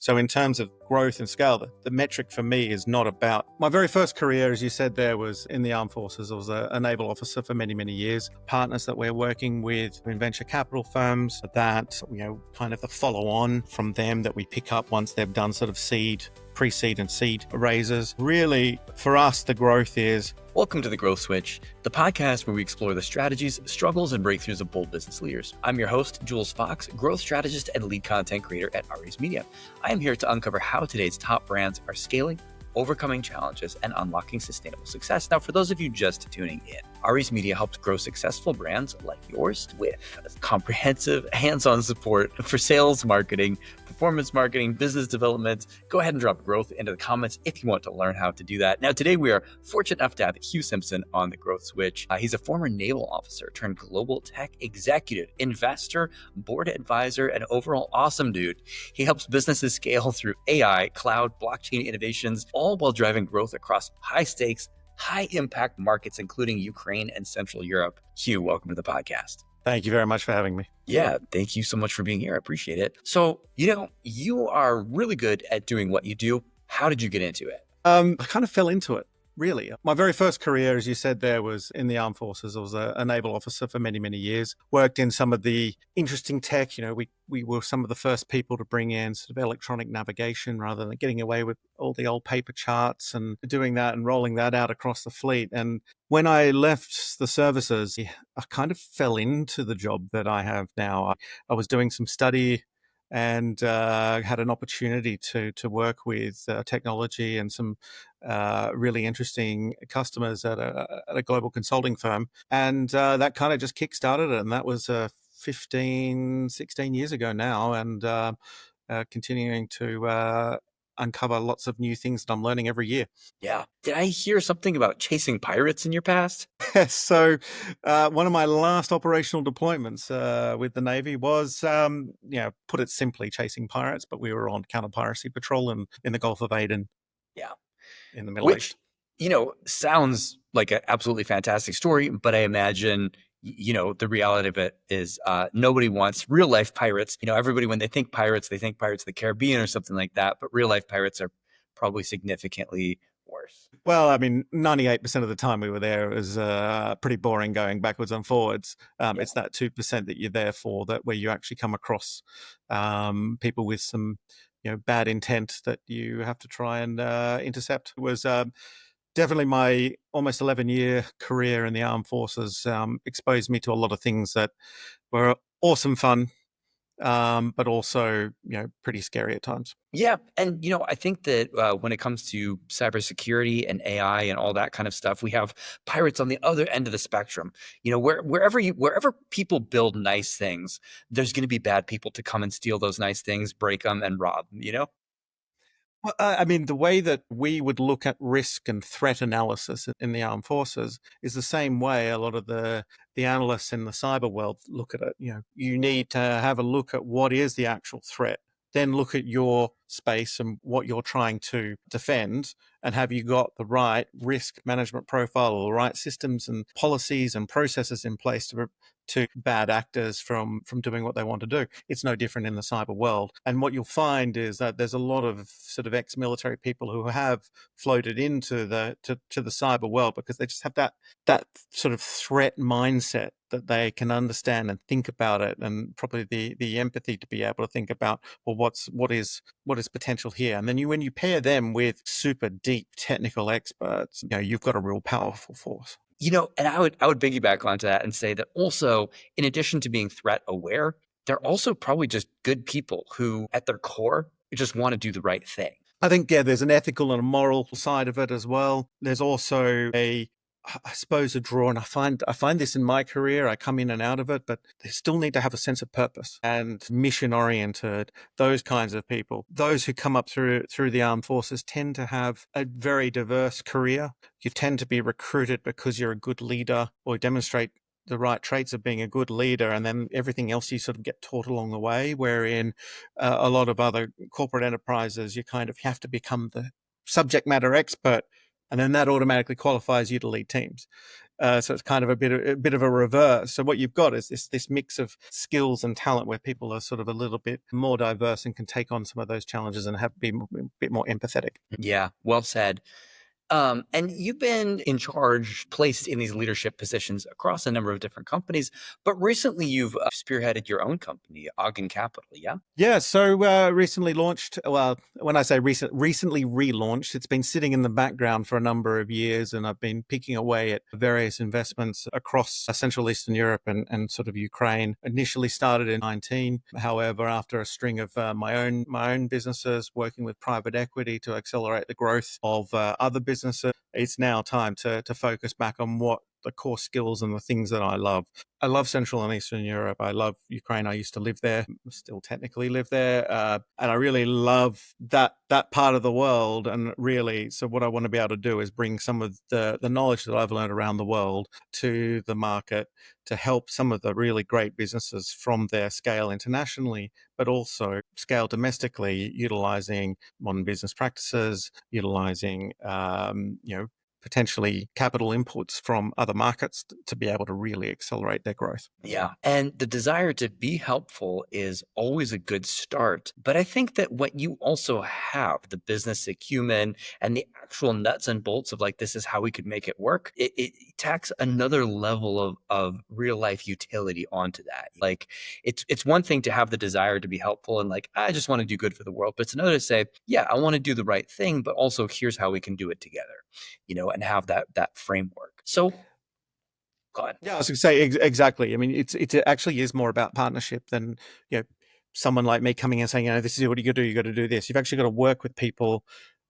So in terms of growth and scale, the metric for me is not about... My very first career, as you said there, was in the armed forces. I was a naval officer for many, many years. Partners that we're working with in venture capital firms that, kind of the follow-on from them that we pick up once they've done sort of pre-seed and seed raises. Really, for us, the growth is... Welcome to The Growth Switch, the podcast where we explore the strategies, struggles, and breakthroughs of bold business leaders. I'm your host, Jules Fox, growth strategist and lead content creator at Aries Media. I am here to uncover how today's top brands are scaling, overcoming challenges, and unlocking sustainable success. Now, for those of you just tuning in, Aries Media helps grow successful brands like yours with comprehensive hands-on support for sales, marketing, performance marketing, business development. Go ahead and drop growth into the comments if you want to learn how to do that. Now, today we are fortunate enough to have Hugh Simpson on The Growth Switch. He's a former naval officer turned global tech executive, investor, board advisor, and overall awesome dude. He helps businesses scale through AI, cloud, blockchain innovations, all while driving growth across high-stakes, high-impact markets, including Ukraine and Central Europe. Hugh, welcome to the podcast. Thank you very much for having me. Yeah, thank you so much for being here. I appreciate it. So, you are really good at doing what you do. How did you get into it? I kind of fell into it, really. My very first career, as you said there, was in the armed forces. I was a naval officer for many, many years. Worked in some of the interesting tech. We were some of the first people to bring in sort of electronic navigation rather than getting away with all the old paper charts and doing that and rolling that out across the fleet. And when I left the services, I kind of fell into the job that I have now. I was doing some study and had an opportunity to work with technology and some really interesting customers at a global consulting firm. And that kind of just kickstarted it. And that was 16 years ago now, and continuing to uncover lots of new things that I'm learning every year. Yeah. Did I hear something about chasing pirates in your past? So one of my last operational deployments with the Navy was, put it simply, chasing pirates, but we were on counter-piracy patrol in the Gulf of Aden. Yeah. In the Middle East. Sounds like an absolutely fantastic story, but I imagine the reality of it is nobody wants real life pirates. Everybody, when they think Pirates of the Caribbean or something like that, but real life pirates are probably significantly worse. Well, I mean, 98% of the time we were there, it was pretty boring going backwards and forwards. It's that 2% that you're there for, that where you actually come across people with some bad intent that you have to try and intercept. It was definitely my almost 11-year career in the armed forces exposed me to a lot of things that were awesome fun, but also, pretty scary at times. Yeah. And, I think that when it comes to cybersecurity and AI and all that kind of stuff, we have pirates on the other end of the spectrum. Wherever people build nice things, there's going to be bad people to come and steal those nice things, break them, and rob them, Well, I mean, the way that we would look at risk and threat analysis in the armed forces is the same way a lot of the analysts in the cyber world look at it. You need to have a look at what is the actual threat, then look at your space and what you're trying to defend, and have you got the right risk management profile or the right systems and policies and processes in place to bad actors from doing what they want to do. It's no different in the cyber world. And what you'll find is that there's a lot of sort of ex-military people who have floated into the cyber world because they just have that sort of threat mindset that they can understand and think about it, and probably the empathy to be able to think about, well, what is potential here. And then when you pair them with super deep technical experts, you've got a real powerful force. And I would piggyback onto that and say that also, in addition to being threat aware, they're also probably just good people who, at their core, just want to do the right thing. I think, there's an ethical and a moral side of it as well. There's also I suppose a draw, and I find this in my career. I come in and out of it, but they still need to have a sense of purpose and mission oriented. Those kinds of people, those who come up through the armed forces, tend to have a very diverse career. You tend to be recruited because you're a good leader or demonstrate the right traits of being a good leader, and then everything else you sort of get taught along the way. Wherein a lot of other corporate enterprises, you kind of have to become the subject matter expert, and then that automatically qualifies you to lead teams. So it's kind of a bit of a reverse. So what you've got is this mix of skills and talent where people are sort of a little bit more diverse and can take on some of those challenges and be a bit more empathetic. Yeah, well said. And you've been in charge, placed in these leadership positions across a number of different companies, but recently you've spearheaded your own company, Oggin Capital. Yeah. Yeah, so recently launched. Well, when I say recently relaunched, it's been sitting in the background for a number of years, and I've been picking away at various investments across Central Eastern Europe and sort of Ukraine. Initially started in 19, however, after a string of my own businesses, working with private equity to accelerate the growth of other businesses, it's now time to focus back on what the core skills and the things that I love. I love Central and Eastern Europe. I love Ukraine. I used to live there, still technically live there, and I really love that part of the world. And really, so what I want to be able to do is bring some of the knowledge that I've learned around the world to the market to help some of the really great businesses from their scale internationally, but also scale domestically, utilizing modern business practices, utilizing potentially capital inputs from other markets to be able to really accelerate their growth. Yeah. And the desire to be helpful is always a good start. But I think that what you also have, the business acumen and the actual nuts and bolts of like, this is how we could make it work, it tacks another level of real life utility onto that. Like it's one thing to have the desire to be helpful and like, I just want to do good for the world. But it's another to say, yeah, I want to do the right thing, but also here's how we can do it together, and have that framework. So go ahead. Yeah, I was going to say exactly. I mean, it actually is more about partnership than you know someone like me coming in and saying, this is what you got to do. You got to do this. You've actually got to work with people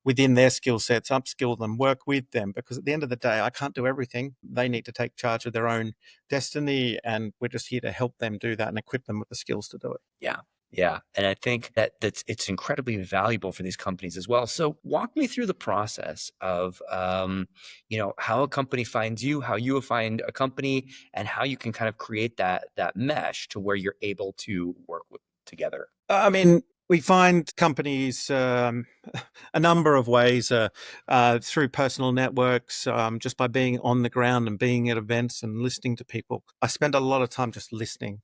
within their skill sets, upskill them, work with them, because at the end of the day, I can't do everything. They need to take charge of their own destiny, and we're just here to help them do that and equip them with the skills to do it. Yeah. Yeah. And I think that's it's incredibly valuable for these companies as well. So walk me through the process of how a company finds you, how you find a company, and how you can kind of create that mesh to where you're able to work together. I mean, we find companies a number of ways through personal networks, just by being on the ground and being at events and listening to people. I spend a lot of time just listening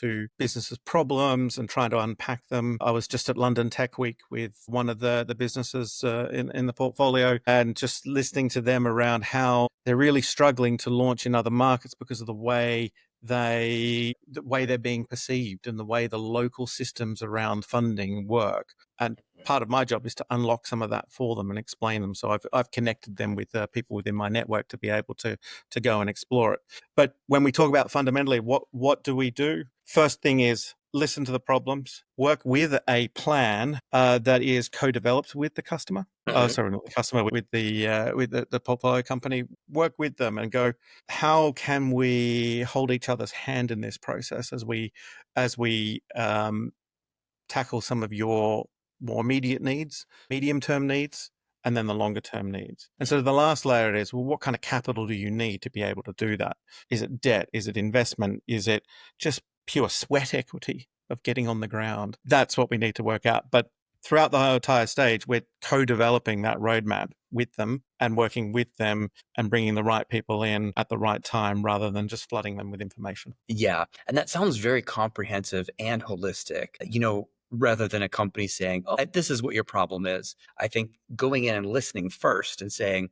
to businesses' problems and trying to unpack them. I was just at London Tech Week with one of the businesses in the portfolio and just listening to them around how they're really struggling to launch in other markets because of the way they're being perceived and the way the local systems around funding work. And part of my job is to unlock some of that for them and explain them. So I've connected them with people within my network to be able to go and explore it. But when we talk about fundamentally, what do we do? First thing is listen to the problems, work with a plan that is co-developed with the customer. Sorry, not the customer, with the portfolio company. Work with them and go, how can we hold each other's hand in this process as we tackle some of your more immediate needs, medium-term needs, and then the longer-term needs. And so the last layer is, well, what kind of capital do you need to be able to do that? Is it debt? Is it investment? Is it just pure sweat equity of getting on the ground? That's what we need to work out. But throughout the whole entire stage, we're co-developing that roadmap with them and working with them and bringing the right people in at the right time rather than just flooding them with information. Yeah. And that sounds very comprehensive and holistic, rather than a company saying, oh, this is what your problem is. I think going in and listening first and saying,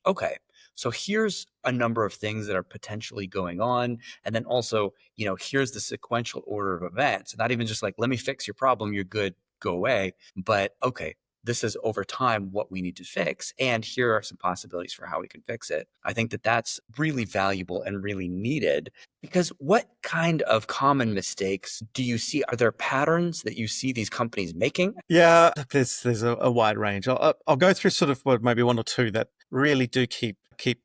okay, so here's a number of things that are potentially going on. And then also, here's the sequential order of events. Not even just like, let me fix your problem, you're good, go away. But okay, this is over time what we need to fix. And here are some possibilities for how we can fix it. I think that that's really valuable and really needed, because what kind of common mistakes do you see? Are there patterns that you see these companies making? Yeah, there's a wide range. I'll go through sort of maybe one or two that really do keep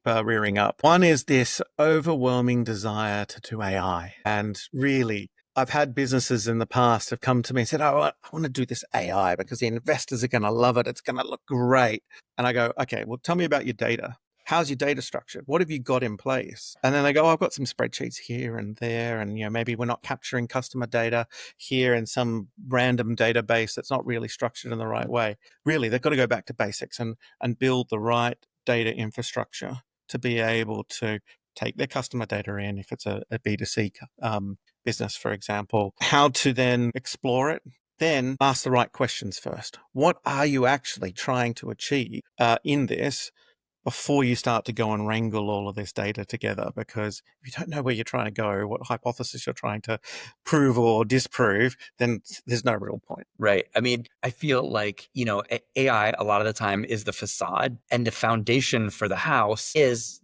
rearing up. One is this overwhelming desire to do AI, and really, I've had businesses in the past have come to me and said, oh, I want to do this AI because the investors are going to love it. It's going to look great. And I go, okay, well, tell me about your data. How's your data structured? What have you got in place? And then they go, oh, I've got some spreadsheets here and there. And, maybe we're not capturing customer data here in some random database that's not really structured in the right way. Really, they've got to go back to basics and build the right data infrastructure to be able to take their customer data in, if it's a B2C business, for example, how to then explore it. Then ask the right questions first. What are you actually trying to achieve in this before you start to go and wrangle all of this data together? Because if you don't know where you're trying to go, what hypothesis you're trying to prove or disprove, then there's no real point. Right. I mean, I feel like, AI a lot of the time is the facade, and the foundation for the house is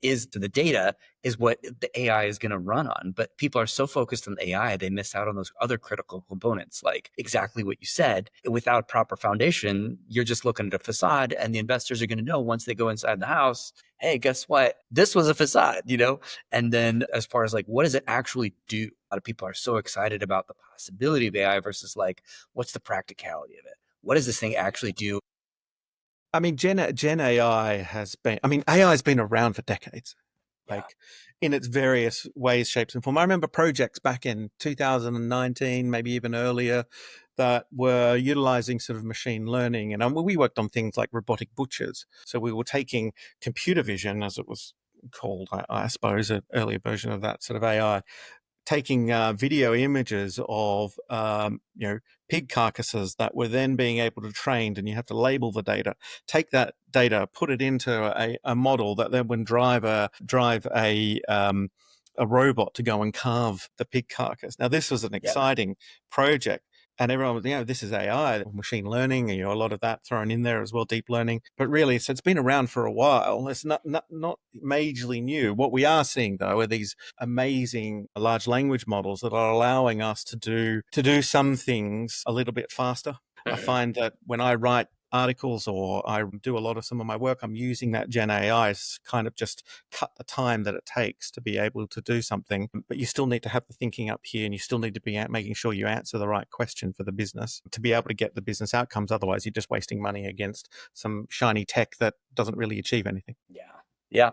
the data is what the AI is going to run on. But people are so focused on AI, they miss out on those other critical components, like exactly what you said. Without proper foundation, you're just looking at a facade, and the investors are going to know once they go inside the house, hey, guess what? This was a facade, And then as far as like, what does it actually do? A lot of people are so excited about the possibility of AI versus like, what's the practicality of it? What does this thing actually do? I mean, Gen AI AI has been around for decades. Yeah. Like in its various ways, shapes, and form. I remember projects back in 2019, maybe even earlier, that were utilizing sort of machine learning. And we worked on things like robotic butchers. So we were taking computer vision, as it was called, I suppose, an earlier version of that sort of AI, taking video images of pig carcasses that were then being able to trained, and you have to label the data, take that data, put it into a model that then would drive a robot to go and carve the pig carcass. Now this was an exciting project, and everyone was, this is AI, machine learning, a lot of that thrown in there as well, deep learning. But really, it's been around for a while. It's not majorly new. What we are seeing, though, are these amazing large language models that are allowing us to do some things a little bit faster. I find that when I write articles or I do a lot of some of my work, I'm using that Gen AI to kind of just cut the time that it takes to be able to do something. But you still need to have the thinking up here, and you still need to be making sure you answer the right question for the business to be able to get the business outcomes. Otherwise, you're just wasting money against some shiny tech that doesn't really achieve anything. Yeah. Yeah.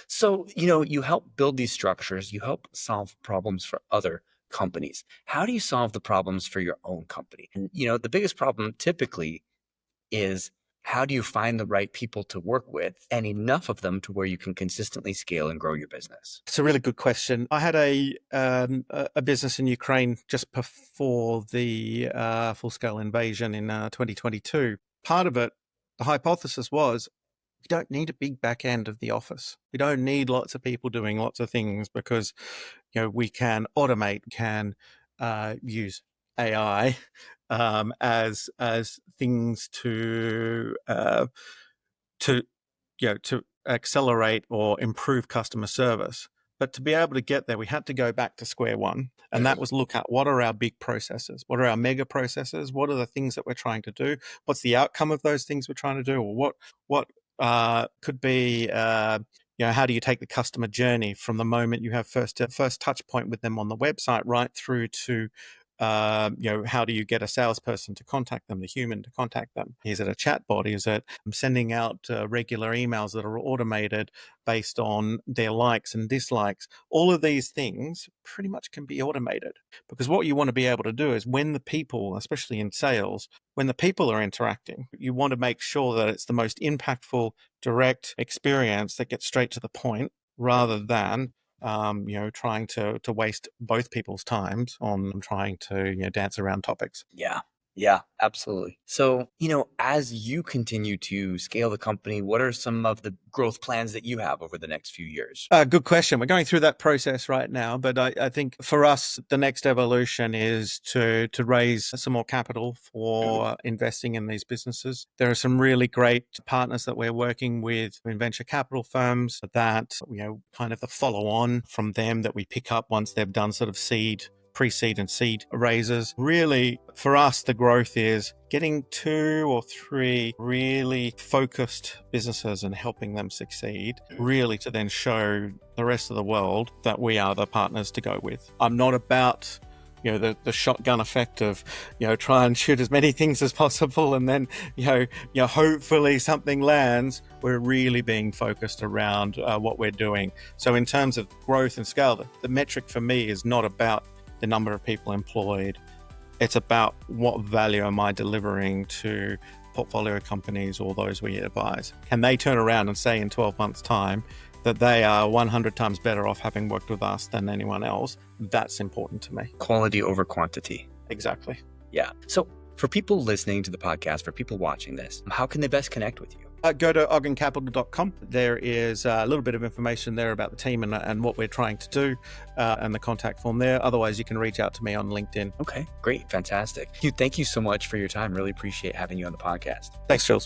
So, you help build these structures, you help solve problems for other companies. How do you solve the problems for your own company? And, the biggest problem typically is, how do you find the right people to work with and enough of them to where you can consistently scale and grow your business? It's a really good question. I had a business in Ukraine just before the full-scale invasion in 2022. Part of it, the hypothesis was, we don't need a big back end of the office. We don't need lots of people doing lots of things, because we can automate, can use AI as things to accelerate or improve customer service. But to be able to get there, we had to go back to square one. And that was look at, what are our big processes? What are our mega processes? What are the things that we're trying to do? What's the outcome of those things we're trying to do? Or what could be, how do you take the customer journey from the moment you have first touch point with them on the website right through to how do you get a salesperson to contact them, the human to contact them? Is it a chatbot? Is it sending out regular emails that are automated based on their likes and dislikes? All of these things pretty much can be automated, because what you want to be able to do is, when the people, especially in sales, when the people are interacting, you want to make sure that it's the most impactful, direct experience that gets straight to the point, rather than trying to waste both people's times on trying to dance around topics. Yeah. Yeah, absolutely. So, as you continue to scale the company, what are some of the growth plans that you have over the next few years? Good question. We're going through that process right now, but I think for us, the next evolution is to raise some more capital for investing in these businesses. There are some really great partners that we're working with in venture capital firms that, kind of the follow on from them that we pick up once they've done sort of pre-seed and seed raises. Really, for us, the growth is getting 2 or 3 really focused businesses and helping them succeed, really to then show the rest of the world that we are the partners to go with. I'm not about the shotgun effect of, try and shoot as many things as possible and then, hopefully something lands. We're really being focused around what we're doing. So in terms of growth and scale, the metric for me is not about the number of people employed. It's about what value am I delivering to portfolio companies or those we advise. Can they turn around and say in 12 months' time, that they are 100 times better off having worked with us than anyone else, that's important to me. Quality over quantity. Exactly. Yeah. So for people listening to the podcast, for people watching this, how can they best connect with you? Go to oggingcapital.com. There is a little bit of information there about the team and what we're trying to do, and the contact form there. Otherwise, you can reach out to me on LinkedIn. Okay, great. Fantastic. Hugh, thank you so much for your time. Really appreciate having you on the podcast. Thanks, Jules.